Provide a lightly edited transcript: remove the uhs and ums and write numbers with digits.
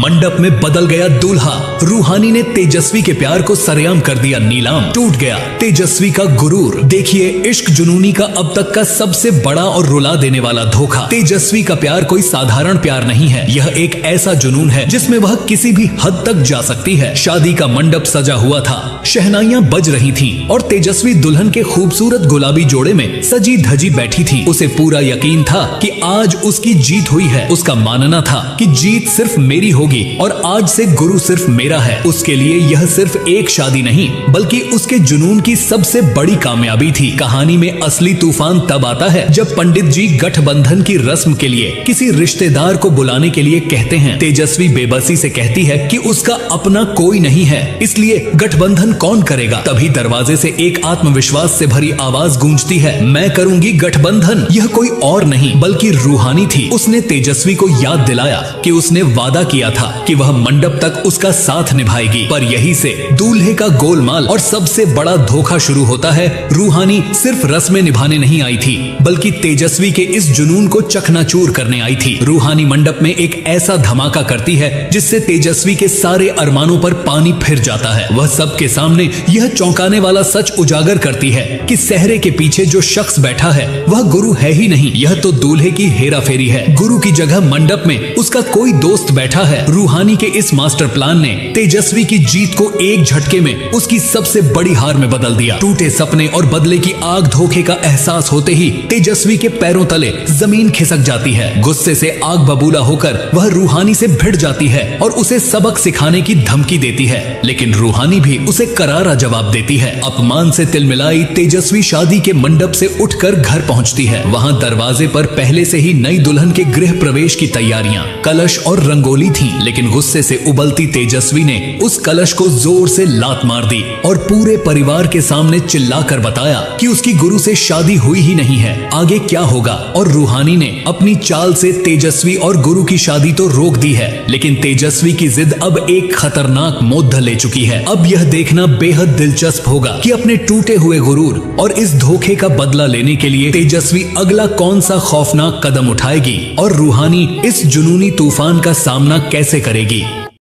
मंडप में बदल गया दूल्हा। रूहानी ने तेजस्वी के प्यार को सरेआम कर दिया नीलाम। टूट गया तेजस्वी का गुरूर। देखिए इश्क जुनूनी का अब तक का सबसे बड़ा और रुला देने वाला धोखा। तेजस्वी का प्यार कोई साधारण प्यार नहीं है, यह एक ऐसा जुनून है जिसमें वह किसी भी हद तक जा सकती है। शादी का मंडप सजा हुआ था, शहनाइयां बज रही थीं और तेजस्वी दुल्हन के खूबसूरत गुलाबी जोड़े में सजी धजी बैठी थी। उसे पूरा यकीन था कि आज उसकी जीत हुई है। उसका मानना था कि जीत सिर्फ मेरी होगी और आज से गुरु सिर्फ मेरा है। उसके लिए यह सिर्फ एक शादी नहीं बल्कि उसके जुनून की सबसे बड़ी कामयाबी थी। कहानी में असली तूफान तब आता है जब पंडित जी गठबंधन की रस्म के लिए किसी रिश्तेदार को बुलाने के लिए कहते हैं। तेजस्वी बेबसी से कहती है कि उसका अपना कोई नहीं है, इसलिए गठबंधन कौन करेगा। तभी दरवाजे से एक आत्मविश्वास से भरी आवाज गूंजती है, मैं करूंगी गठबंधन। यह कोई और नहीं बल्कि रूहानी थी। उसने तेजस्वी को याद दिलाया कि उसने वादा किया था कि वह मंडप तक उसका साथ निभाएगी। पर यहीं से दूल्हे का गोलमाल और सबसे बड़ा धोखा शुरू होता है। रूहानी सिर्फ रस्में निभाने नहीं आई थी बल्कि तेजस्वी के इस जुनून को चकनाचूर करने आई थी। रूहानी मंडप में एक ऐसा धमाका करती है जिससे तेजस्वी के सारे अरमानों पर पानी फिर जाता है। वह सबके सामने यह चौंकाने वाला सच उजागर करती है कि सेहरे के पीछे जो शख्स बैठा है वह गुरु है ही नहीं, यह तो दूल्हे की हेराफेरी है। गुरु की जगह मंडप में उसका कोई दोस्त बैठा है। रूहानी के इस मास्टर प्लान ने तेजस्वी की जीत को एक झटके में उसकी सबसे बड़ी हार में बदल दिया। टूटे सपने और बदले की आग धोखे का एहसास होते ही तेजस्वी के पैरों तले जमीन खिसक जाती है। गुस्से से आग बबूला होकर वह रूहानी से भिड़ जाती है और उसे सबक सिखाने की धमकी देती है, लेकिन रूहानी भी उसे करारा जवाब देती है। अपमान से तिलमिलाई तेजस्वी शादी के मंडप से उठकर घर पहुंचती है। वहां दरवाजे पर पहले से ही नई दुल्हन के गृह प्रवेश की तैयारियां, कलश और रंगोली थी, लेकिन गुस्से से उबलती तेजस्वी ने उस कलश को जोर से लात मार दी और पूरे परिवार के सामने चिल्लाकर बताया कि उसकी गुरु से शादी हुई ही नहीं है, आगे क्या होगा। और रूहानी ने अपनी चाल से तेजस्वी और गुरु की शादी तो रोक दी है, लेकिन तेजस्वी की जिद अब एक खतरनाक मोड़ ले चुकी है। अब यह देखना बेहद दिलचस्प होगा कि अपने टूटे हुए गुरूर और इस धोखे का बदला लेने के लिए तेजस्वी अगला कौन सा खौफनाक कदम उठाएगी और रूहानी इस जुनूनी तूफान का सामना कैसे करेगी।